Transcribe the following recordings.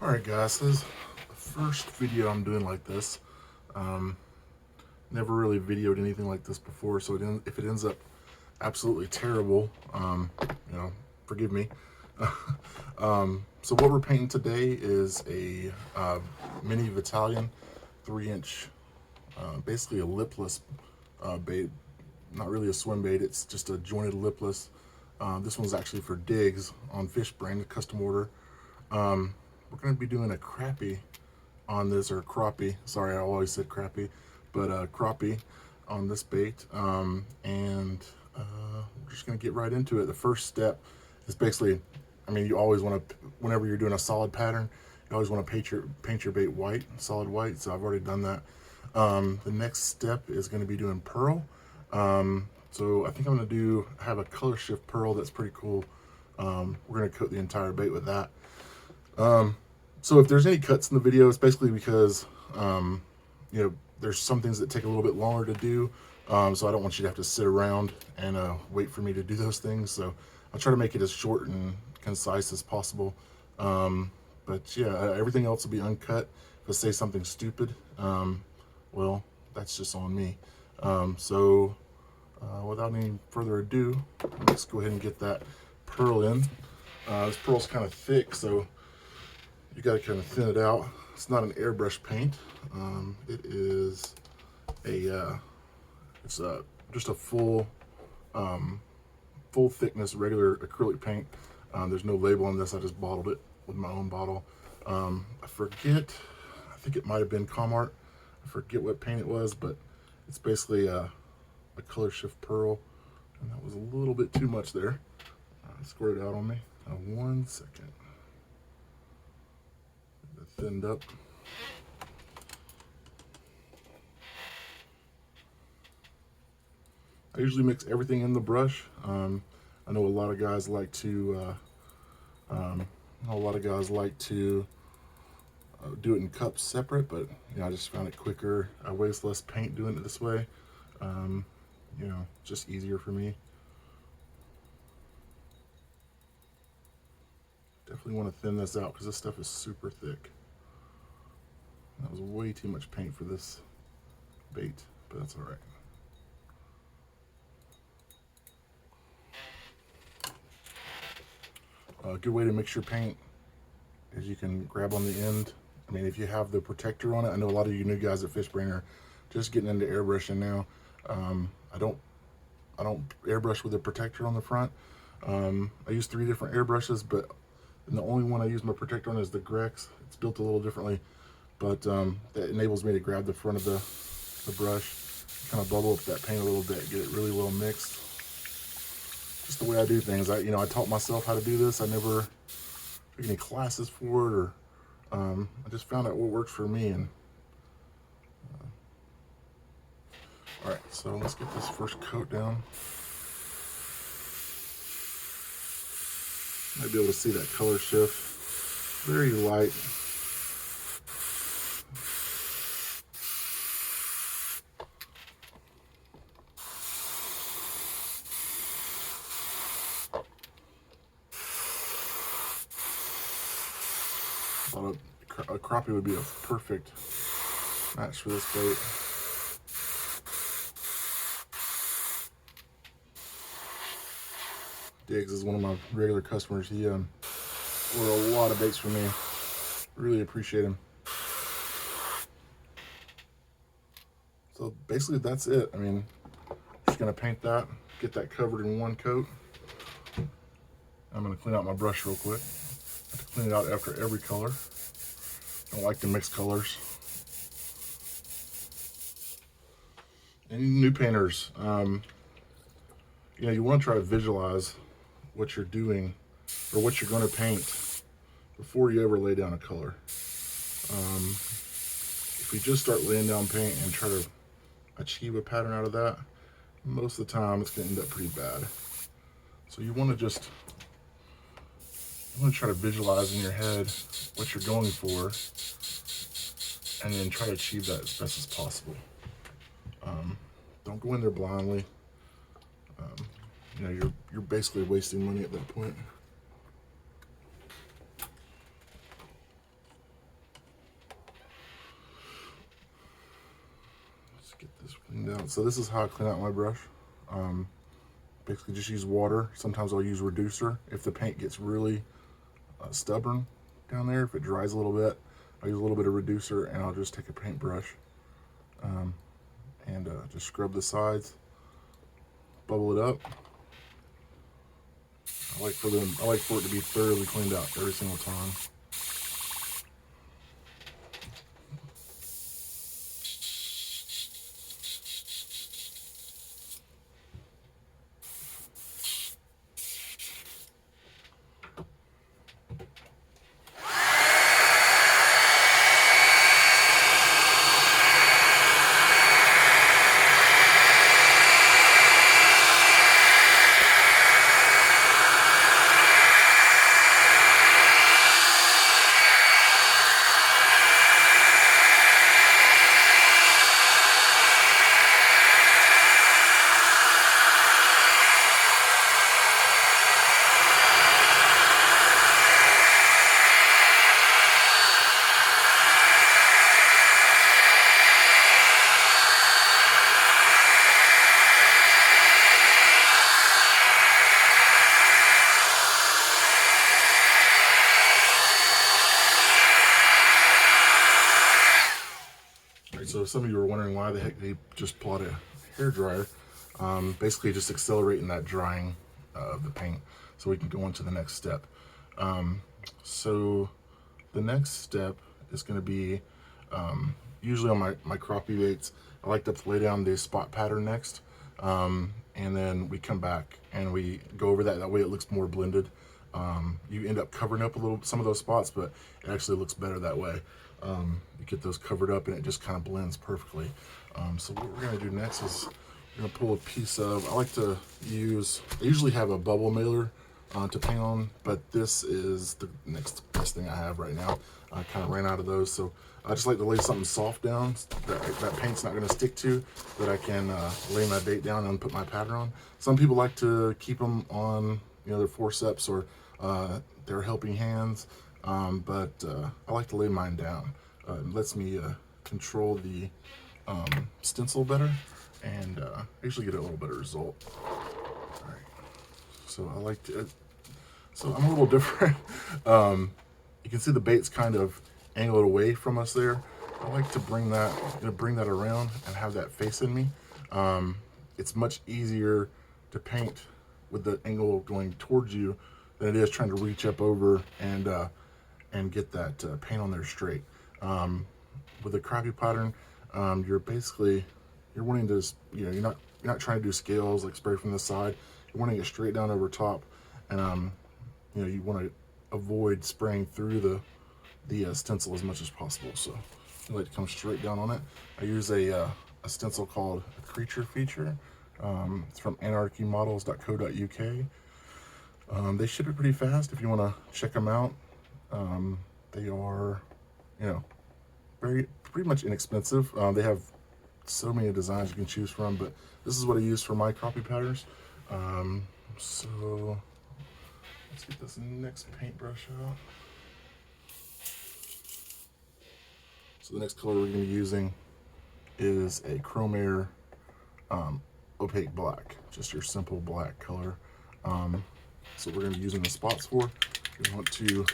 Alright guys, this is the first video I'm doing like this. Never really videoed anything like this before, so if it ends up absolutely terrible, forgive me. So what we're painting today is a mini Vatalion 3-inch, basically a lipless bait. Not really a swim bait, it's just a jointed lipless. This one's actually for digs on Fish Brain, a custom order. We're going to be doing a crappie on this, or crappie. Sorry, I always said crappie, but crappie on this bait. We're just going to get right into it. The first step is basically, you always want to, whenever you're doing a solid pattern, you always want to paint your bait white, solid white. So I've already done that. The next step is going to be doing pearl. So I think I'm going to have a color shift pearl that's pretty cool. We're going to coat the entire bait with that. So if there's any cuts in the video, it's basically because, there's some things that take a little bit longer to do. So I don't want you to have to sit around and wait for me to do those things. So I'll try to make it as short and concise as possible. But yeah, everything else will be uncut. If I say something stupid, well, that's just on me. Without any further ado, let's go ahead and get that pearl in. This pearl's kind of thick, so you got to kind of thin it out. It's not an airbrush paint. It is just a full thickness regular acrylic paint. There's no label on this. I just bottled it with my own bottle. I think it might have been Comart. I forget what paint it was, but it's basically a color shift pearl, and that was a little bit too much there. Squirted out on me. 1 second. Thinned up. I usually mix everything in the brush. I know a lot of guys like to do it in cups separate, but I just found it quicker. I waste less paint doing it this way. Just easier for me. Definitely want to thin this out because this stuff is super thick. That was way too much paint for this bait, but that's all right. A good way to mix your paint is you can grab on the end. If you have the protector on it, I know a lot of you new guys at Fish Brain are just getting into airbrushing now. I don't airbrush with a protector on the front. I use 3 different airbrushes, but the only one I use my protector on is the Grex. It's built a little differently, but that enables me to grab the front of the brush, kind of bubble up that paint a little bit, get it really well mixed. Just the way I do things. I taught myself how to do this. I never took any classes for it, or I just found out what works for me. And all right, so let's get this first coat down. Might be able to see that color shift. Very light. Thought a crappie would be a perfect match for this bait. Diggs is one of my regular customers. He ordered a lot of baits from me. Really appreciate him. So basically that's it. Just gonna paint that, get that covered in one coat. I'm gonna clean out my brush real quick. I have to clean it out after every color. Don't like to mix colors. Any new painters, you want to try to visualize what you're doing or what you're going to paint before you ever lay down a color. If you just start laying down paint and try to achieve a pattern out of that, most of the time it's going to end up pretty bad. So you want to try to visualize in your head what you're going for, and then try to achieve that as best as possible. Don't go in there blindly. You're basically wasting money at that point. Get this cleaned out. So this is how I clean out my brush. Basically just use water. Sometimes I'll use reducer if the paint gets really stubborn down there. If it dries a little bit, I'll use a little bit of reducer, and I'll just take a paintbrush and just scrub the sides, bubble it up. I like for it to be thoroughly cleaned out every single time. So some of you were wondering why the heck they just pulled out a hair dryer. Basically just accelerating that drying of the paint so we can go on to the next step. So the next step is going to be, usually on my crappie baits, I like to lay down the spot pattern next, and then we come back and we go over that way it looks more blended. You end up covering up some of those spots, but it actually looks better that way. You get those covered up and it just kind of blends perfectly. So what we're going to do next is we're going to pull a piece of, I usually have a bubble mailer to paint on, but this is the next best thing I have right now. I kind of ran out of those, so I just like to lay something soft down that paint's not going to stick to, that I can lay my bait down and put my pattern on. Some people like to keep them on, their forceps or their helping hands, but I like to lay mine down. It lets me control the stencil better, and actually get a little better result. All right. So I like to, so I'm a little different. You can see the bait's kind of angled away from us there. I like to bring that around and have that facing me. It's much easier to paint with the angle going towards you than it is trying to reach up over and get that paint on there straight. With a crappie pattern, you're wanting to, you're not trying to do scales like spray from the side. You're wanting it straight down over top, and you want to avoid spraying through the stencil as much as possible. So I like to come straight down on it. I use a stencil called a Creature Feature. It's from anarchymodels.co.uk. They ship it pretty fast if you want to check them out. They are, pretty much inexpensive. They have so many designs you can choose from, but this is what I use for my crappie patterns. So let's get this next paintbrush out. So the next color we're going to be using is a Chrome Air opaque black, just your simple black color. So we're going to be using the spots for. You want to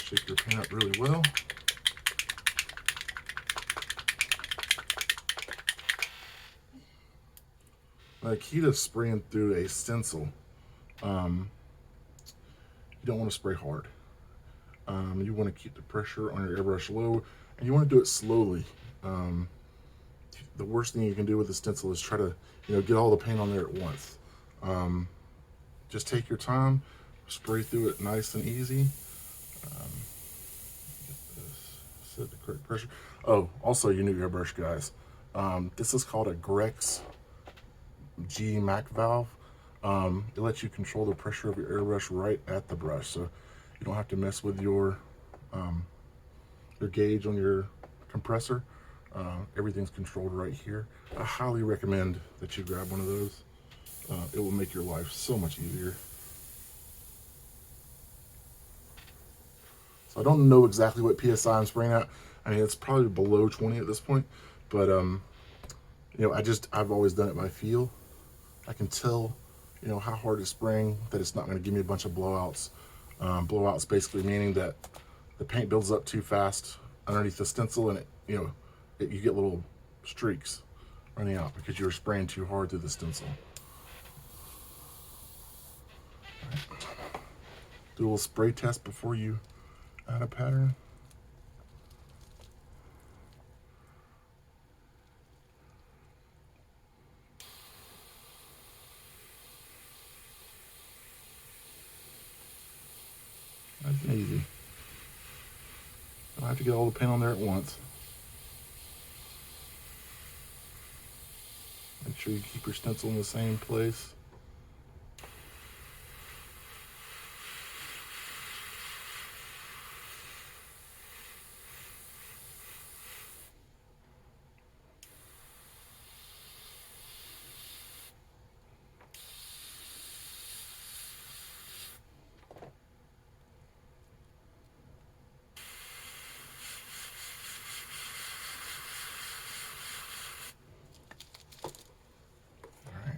shake your paint up really well. Now, the key to spraying through a stencil, you don't want to spray hard. You want to keep the pressure on your airbrush low, and you want to do it slowly. The worst thing you can do with a stencil is try to, get all the paint on there at once. Just take your time, spray through it nice and easy. Get this, set the correct pressure. Oh, also your new airbrush, guys. This is called a Grex G Mac valve. It lets you control the pressure of your airbrush right at the brush, so you don't have to mess with your gauge on your compressor. Everything's controlled right here. I highly recommend that you grab one of those. It will make your life so much easier. So I don't know exactly what PSI I'm spraying at. I mean, it's probably below 20 at this point, but You know, I've always done it by feel. I can tell, you know, how hard it's spraying, that it's not going to give me a bunch of blowouts. Blowouts basically meaning that the paint builds up too fast underneath the stencil, and you get little streaks running out because you were spraying too hard through the stencil. Right. Do a little spray test before you add a pattern. Nice and easy. Don't have to get all the paint on there at once. Make sure you keep your stencil in the same place.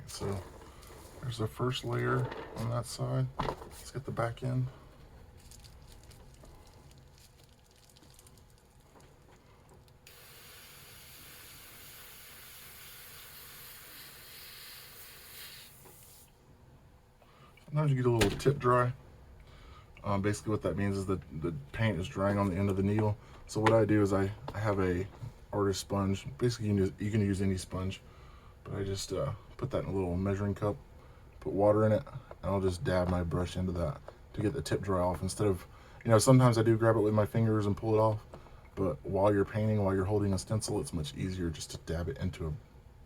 So there's the first layer on that side. Let's get the back end. Sometimes you get a little tip dry. Basically what that means is that the paint is drying on the end of the needle. So what I do is I have a artist sponge. Basically you can use any sponge, but I just put that in a little measuring cup, put water in it, and I'll just dab my brush into that to get the tip dry off. Instead of, you know, sometimes I do grab it with my fingers and pull it off, but while you're painting, while you're holding a stencil, it's much easier just to dab it into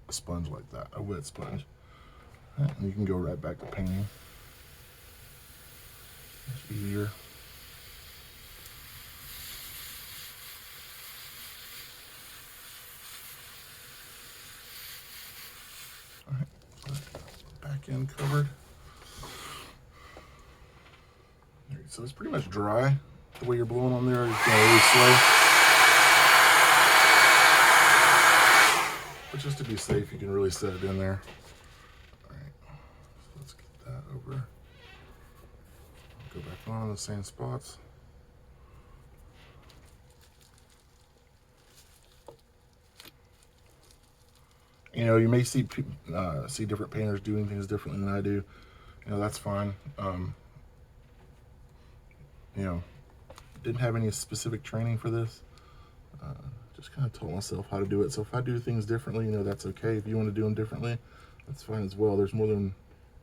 a sponge like that, a wet sponge. And you can go right back to painting. It's easier. All right, so back end covered. So it's pretty much dry. The way you're blowing on there, it's going really slow. But just to be safe, you can really set it in there. All right, so let's get that over. Go back on the same spots. You know, you may see different painters doing things differently than I do. You know, that's fine. You know, didn't have any specific training for this. Just kind of taught myself how to do it. So if I do things differently, you know, that's okay. If you want to do them differently, that's fine as well. There's more than,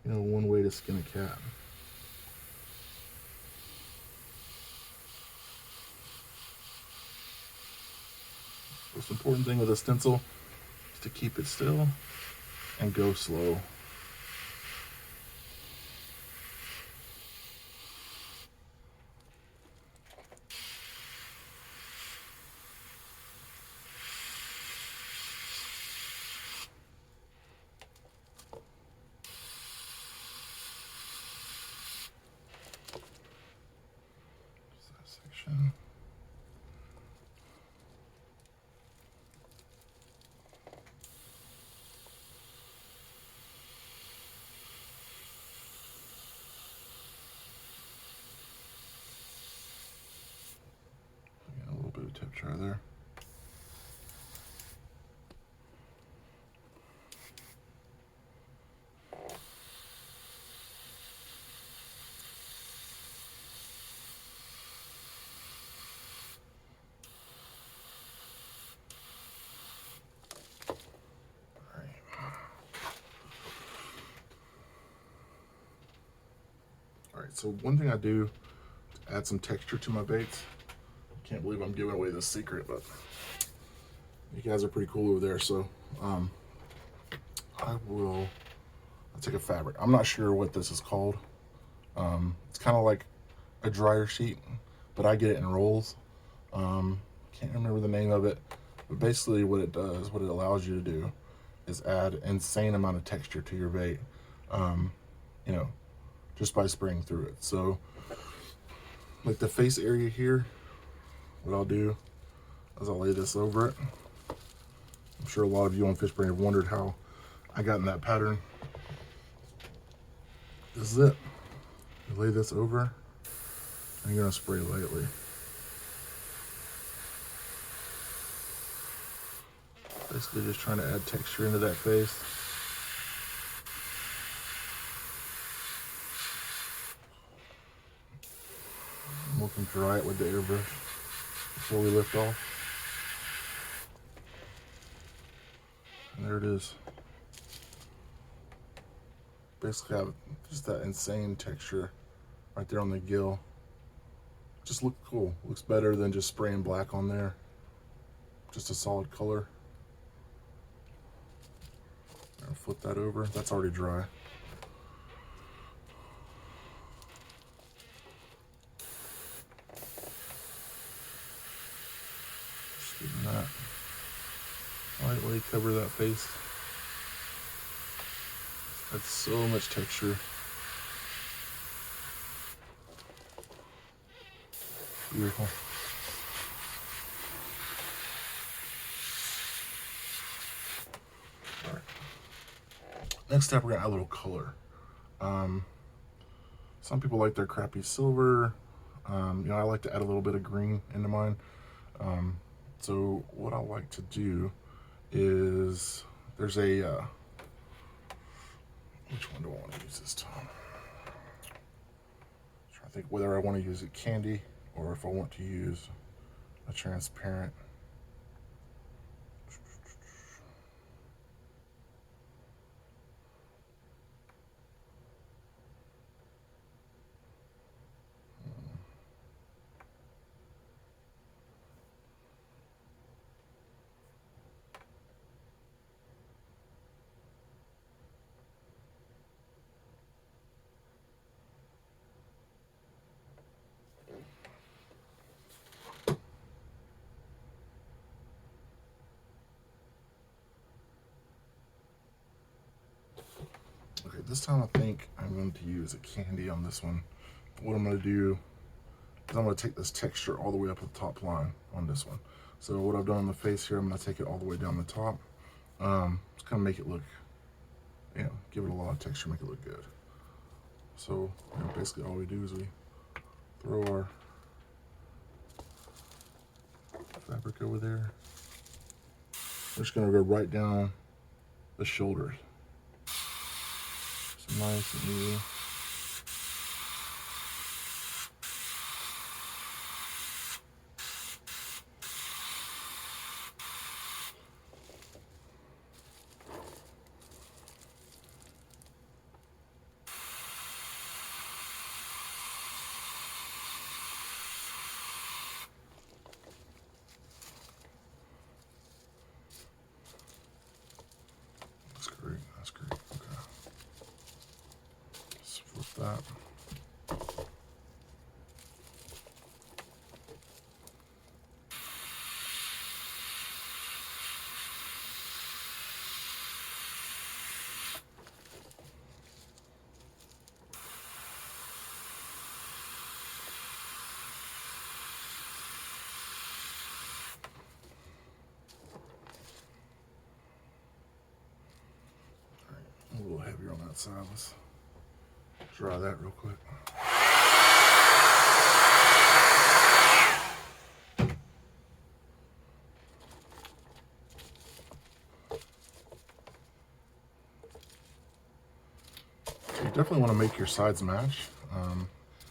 you know, one way to skin a cat. Most important thing with a stencil is to keep it still and go slow. Section. A little bit of tip dry there. Alright, so one thing I do to add some texture to my baits, can't believe I'm giving away this secret, but you guys are pretty cool over there, so I'll take a fabric. I'm not sure what this is called. It's kind of like a dryer sheet, but I get it in rolls. Can't remember the name of it, but basically what it does, what it allows you to do, is add insane amount of texture to your bait. You know, just by spraying through it. So like the face area here, what I'll do is I'll lay this over it, sure a lot of you on Fishbrain have wondered how I got in that pattern. This is it. You lay this over, and you're gonna spray lightly. Basically just trying to add texture into that face. And we can dry it with the airbrush before we lift off. And there it is. Basically have just that insane texture right there on the gill. Just look cool. Looks better than just spraying black on there. Just a solid color. I'll flip that over. That's already dry. Just giving that lightly cover that face. That's so much texture. Beautiful. All right. Next step, we're gonna add a little color. Some people like their Crappie silver. I like to add a little bit of green into mine. So what I like to do is there's a which one do I want to use this time? I'm trying to think whether I want to use a candy or if I want to use a transparent. Okay, this time I think I'm going to use a candy on this one. What I'm going to do is I'm going to take this texture all the way up to the top line on this one. So what I've done on the face here, I'm going to take it all the way down the top. It's going to make it look, give it a lot of texture, make it look good. So basically all we do is we throw our fabric over there. We're just going to go right down the shoulders. So nice and easy. That's great. Okay. Let's flip that. A little heavier on that side. Let's dry that real quick. So you definitely want to make your sides match.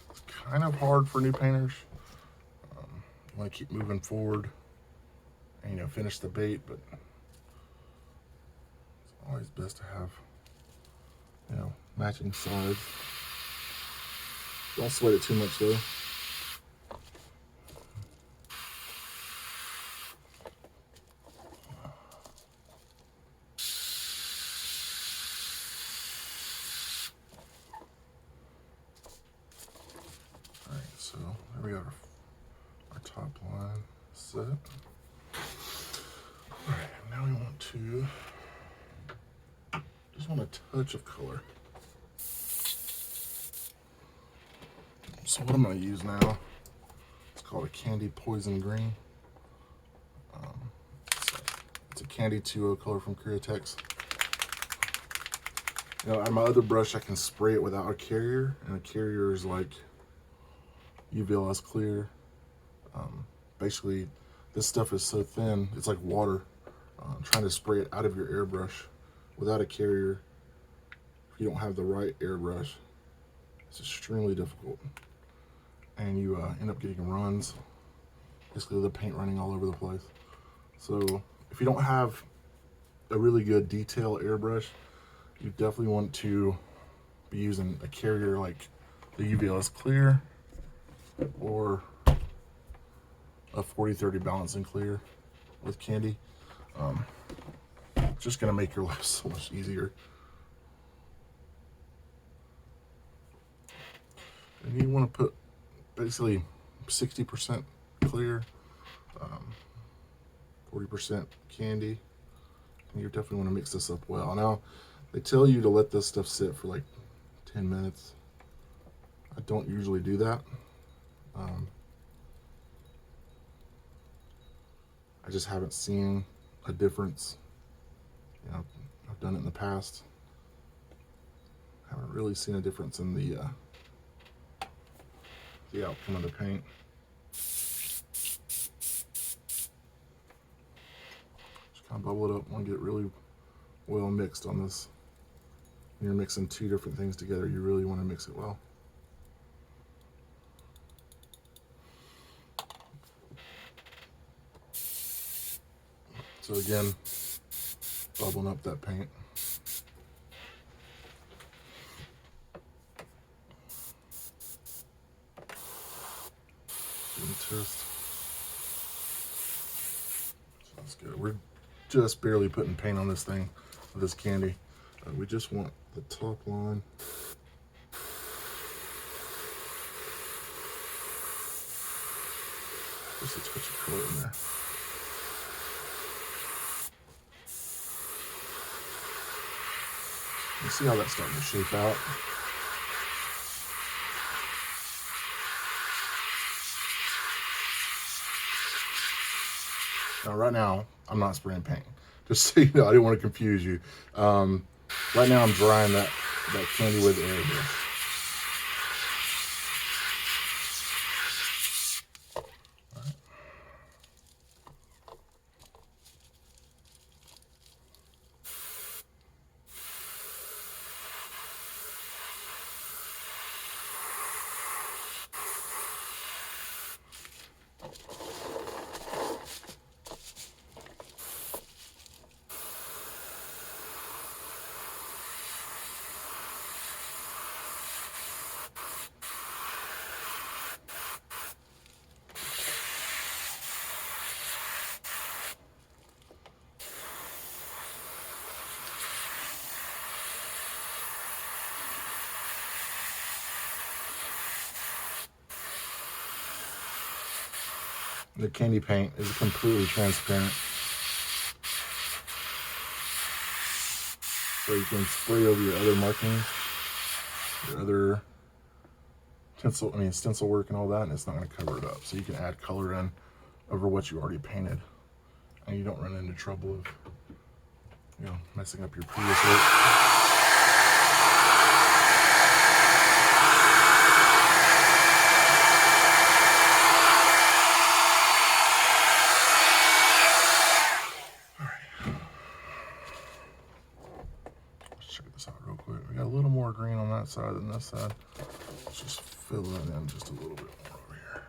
It's kind of hard for new painters. You want to keep moving forward and finish the bait, but it's always best to have matching sides. Don't sweat it too much though. Alright, so there we got our top line set. Alright, now we want to just want a touch of color. So what I'm going to use now, it's called a candy poison green. It's a Candy 2.0 color from Createx. You know, on my other brush, I can spray it without a carrier, and a carrier is like UVLS clear. Basically, this stuff is so thin, it's like water. Trying to spray it out of your airbrush without a carrier, if you don't have the right airbrush, it's extremely difficult. And you end up getting runs, basically the paint running all over the place. So if you don't have a really good detail airbrush, you definitely want to be using a carrier like the UVLS Clear or a 40-30 Balancing Clear with Candy. It's just gonna make your life so much easier. And you want to put basically 60% clear, 40% candy, and you definitely want to mix this up well. Now, they tell you to let this stuff sit for like 10 minutes. I don't usually do that. I just haven't seen a difference. You know, I've done it in the past. Haven't really seen a difference in the outcome of the paint. Just kind of bubble it up. Want to get it really well mixed on this. When you're mixing two different things together, you really want to mix it well. So again, bubbling up that paint. Twist. So that's good. We're just barely putting paint on this thing with this candy. We just want the top line. Just a touch of color in there. You see how that's starting to shape out? Now, right now, I'm not spraying paint. Just so you know, I didn't want to confuse you. Right now, I'm drying that candy with airbrush. The candy paint is completely transparent. So you can spray over your other markings, your other stencil work and all that, and it's not going to cover it up. So you can add color in over what you already painted, and you don't run into trouble of, you know, messing up your previous work. More green on that side than this side. Let's just fill that in just a little bit more over here.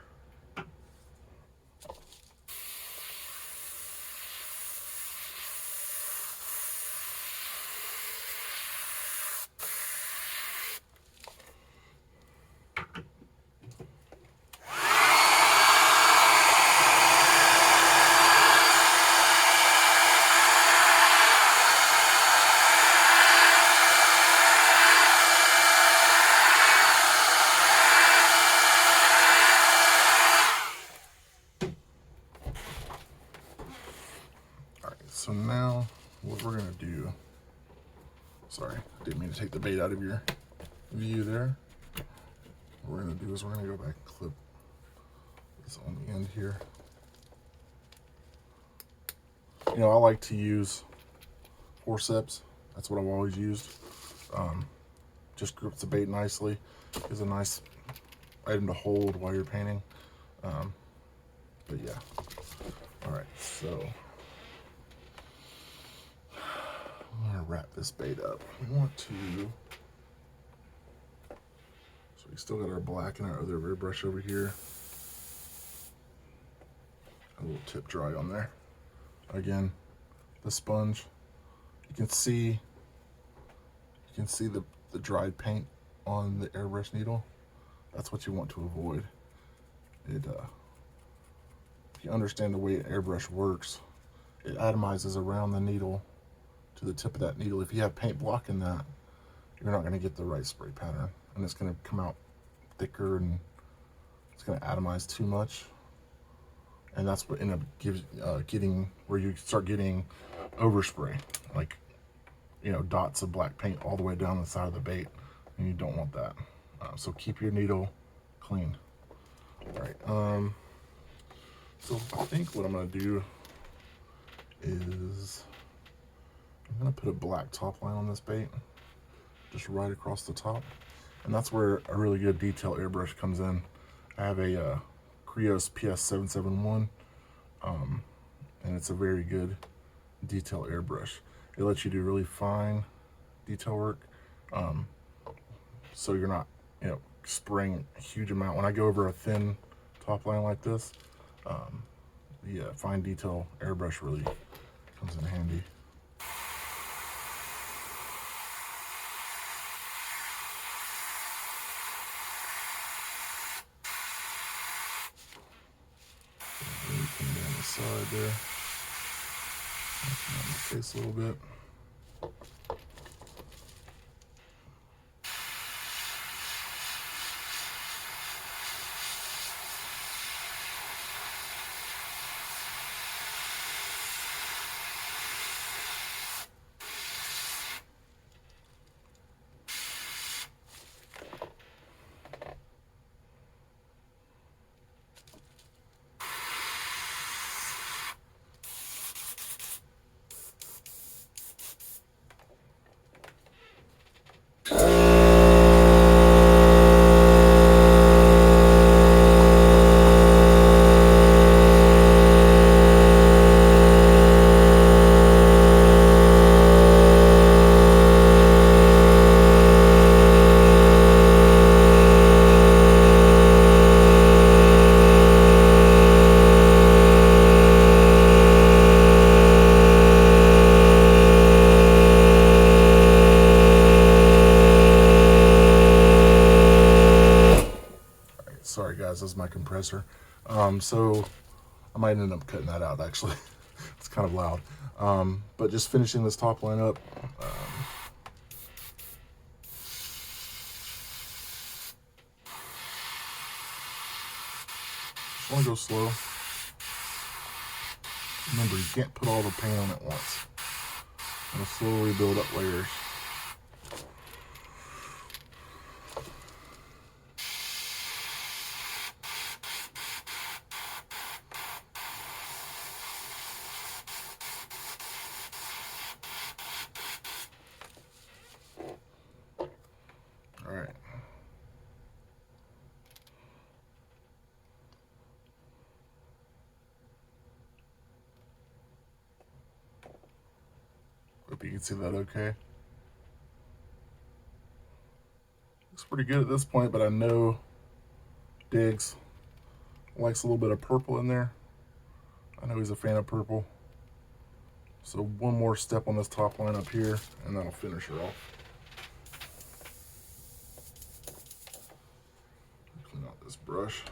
So now what we're gonna do, sorry, didn't mean to take the bait out of your view there. What we're gonna do is we're gonna go back and clip this on the end here. You know, I like to use forceps. That's what I've always used. Just grips the bait nicely. Is a nice item to hold while you're painting. But yeah. All right, so I'm gonna wrap this bait up. We want to. So we still got our black and our other airbrush over here. A little tip dry on there. Again, the sponge. You can see the dried paint on the airbrush needle. That's what you want to avoid. If you understand the way an airbrush works, it atomizes around the needle to the tip of that needle. If you have paint blocking that, you're not going to get the right spray pattern, and it's going to come out thicker and it's going to atomize too much, and that's what end up getting where you start getting overspray, like, you know, dots of black paint all the way down the side of the bait, and you don't want that. So keep your needle clean. All right. So I think what I'm going to do is I'm going to put a black top line on this bait, just right across the top. And that's where a really good detail airbrush comes in. I have a Krios PS771, and it's a very good detail airbrush. It lets you do really fine detail work, so you're not, you know, spraying a huge amount. When I go over a thin top line like this, the fine detail airbrush really comes in handy. Come down the side there, on the face a little bit. Sorry guys, this is my compressor. So I might end up cutting that out actually. It's kind of loud. But just finishing this top line up. Just want to go slow. Remember, you can't put all the paint on at once. I'm going to slowly build up layers. All right. Hope you can see that okay. Looks pretty good at this point, but I know Diggs likes a little bit of purple in there. I know he's a fan of purple. So one more step on this top line up here, and that'll finish her off. Clean out this brush.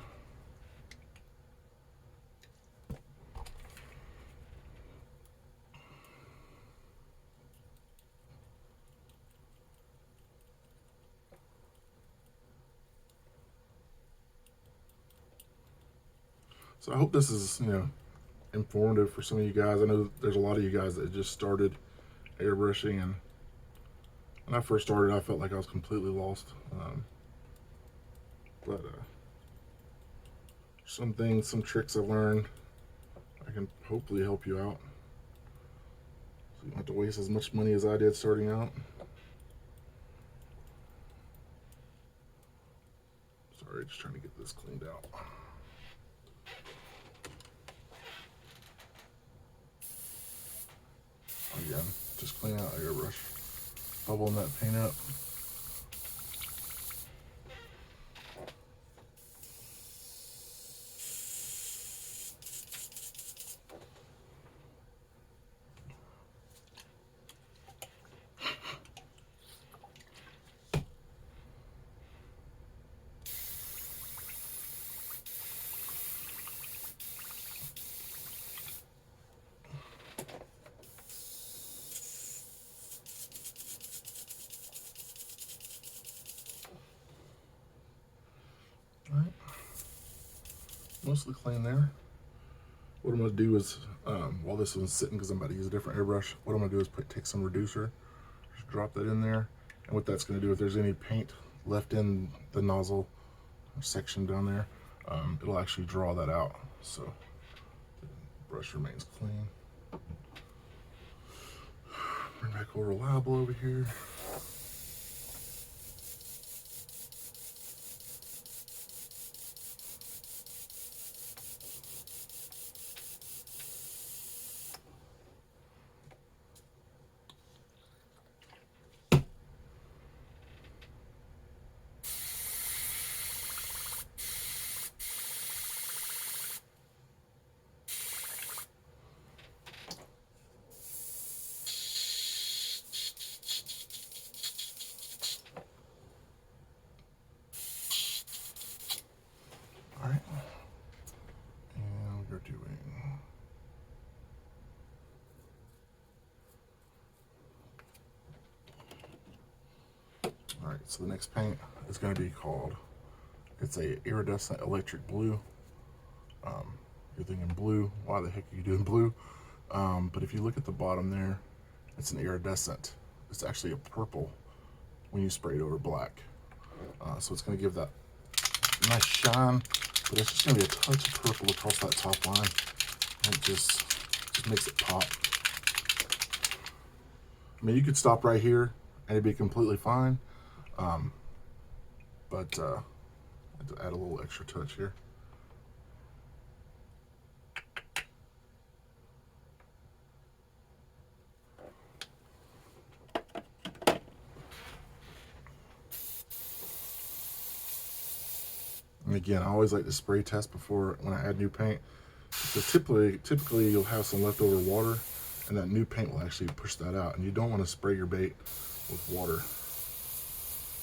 So I hope this is, you know, informative for some of you guys. I know there's a lot of you guys that just started airbrushing, and when I first started, I felt like I was completely lost. But some things, some tricks I've learned, I can hopefully help you out. you don't have to waste as much money as I did starting out. Sorry, just trying to get this cleaned out. Again, just clean out airbrush, bubbling that paint up. All right, mostly clean there. What I'm going to do is, while this one's sitting, because I'm about to use a different airbrush, what I'm going to do is take some reducer, just drop that in there, and what that's going to do, if there's any paint left in the nozzle section down there, it'll actually draw that out, so the brush remains clean. Bring back over reliable over here. All right, and we're doing all right. So the next paint is going to be called, it's a iridescent electric blue. You're thinking blue, why the heck are you doing blue? But if you look at the bottom there, it's an iridescent. It's actually a purple when you spray it over black. So it's going to give that nice shine, but it's just going to be a touch of purple across that top line. And it just makes it pop. I mean, you could stop right here and it'd be completely fine. But I had to add a little extra touch here. And again, I always like to spray test before when I add new paint. Because typically you'll have some leftover water, and that new paint will actually push that out. And you don't want to spray your bait with water.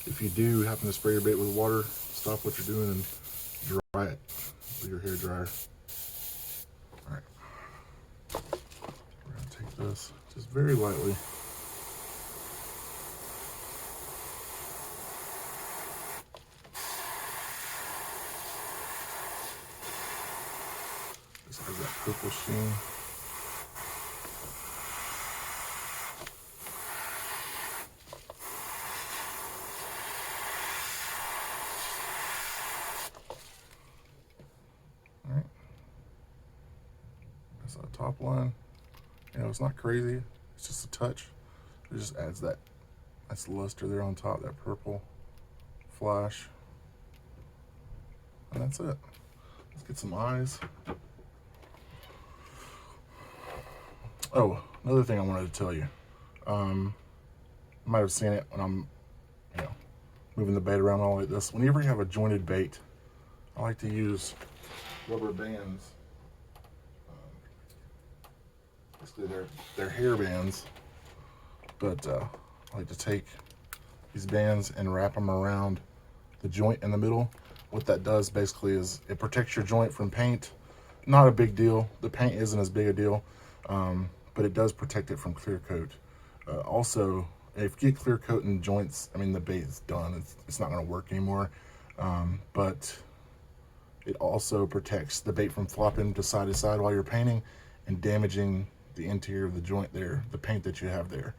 If you do happen to spray your bait with water, stop what you're doing and dry it with your hair dryer. All right, we're gonna take this just very lightly. This has that purple sheen. All right, that's our top line. You know, it's not crazy. It's just a touch. It just adds that nice luster there on top, that purple flash. And that's it. Let's get some eyes. Oh, another thing I wanted to tell you. You might have seen it when I'm, moving the bait around all like this. Whenever you have a jointed bait, I like to use rubber bands. Basically, they're hair bands, but I like to take these bands and wrap them around the joint in the middle. What that does basically is it protects your joint from paint. Not a big deal. The paint isn't as big a deal, but it does protect it from clear coat. Also, if you get clear coat in joints, I mean, the bait is done. It's not going to work anymore. But it also protects the bait from flopping to side while you're painting and damaging the interior of the joint there, the paint that you have there.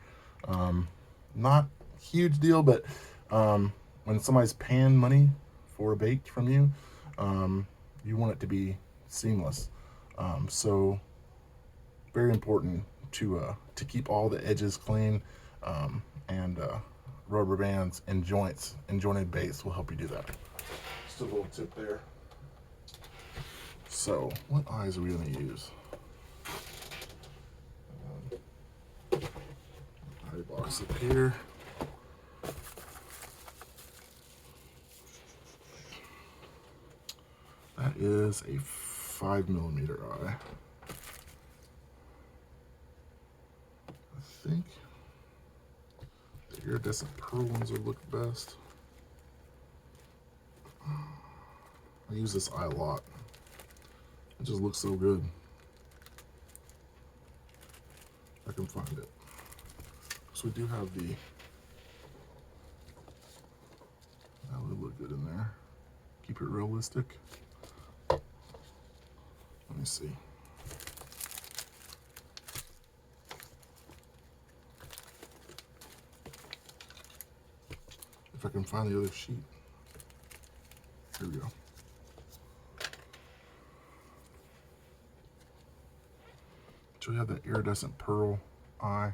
Not a huge deal, but when somebody's paying money for a bait from you, you want it to be seamless. So very important to keep all the edges clean, and rubber bands and joints and jointed baits will help you do that. Just a little tip there. So, what eyes are we going to use? Eye box up here. That is a 5mm eye. I think the iridescent pearl ones would look best. I use this eye a lot. It just looks so good. I can find it. So we do have the, that would look good in there. Keep it realistic. Let me see. If I can find the other sheet. Here we go. So we have that iridescent pearl eye.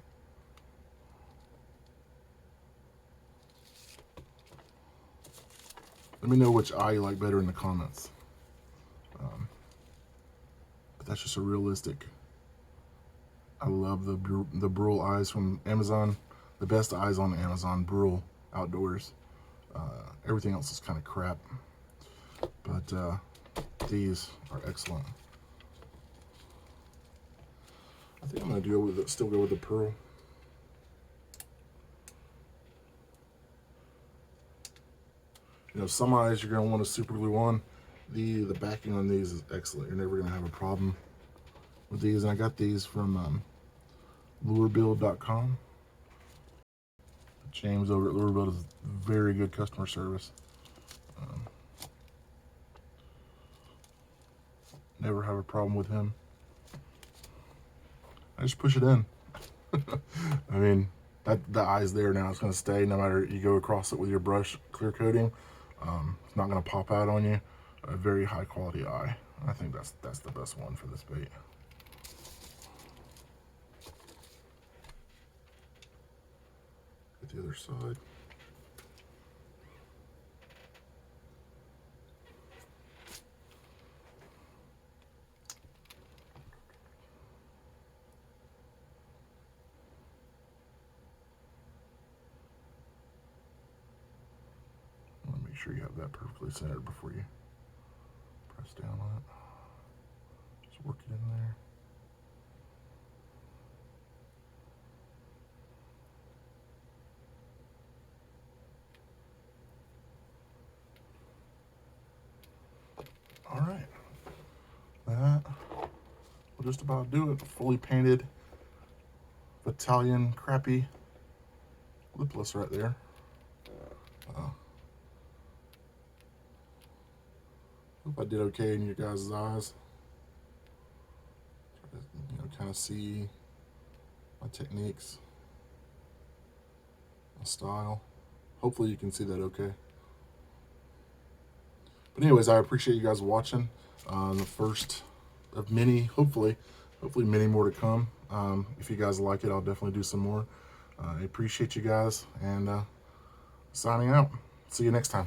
Let me know which eye you like better in the comments. But that's just a realistic. I love the Brule eyes from Amazon. The best eyes on Amazon, Brule Outdoors. Everything else is kind of crap. But these are excellent. I think I'm gonna still go with the pearl. You know, some eyes you're gonna want to super glue on. The backing on these is excellent. You're never gonna have a problem with these. And I got these from lurebuild.com. James over at Lurebuild is very good customer service. Never have a problem with him. I just push it in. I mean, the eye's there now. It's going to stay no matter you go across it with your brush clear coating. It's not going to pop out on you. A very high quality eye. I think that's the best one for this bait. Get the other side. Make sure you have that perfectly centered before you press down on it. Just work it in there. All right, that will just about do it. Fully painted Vatalion Crappie lipless right there. Hope I did okay in your guys' eyes. Try to, kind of see my techniques, my style. Hopefully you can see that okay. But anyways, I appreciate you guys watching. The first of many, hopefully many more to come. If you guys like it, I'll definitely do some more. I appreciate you guys, and signing out. See you next time.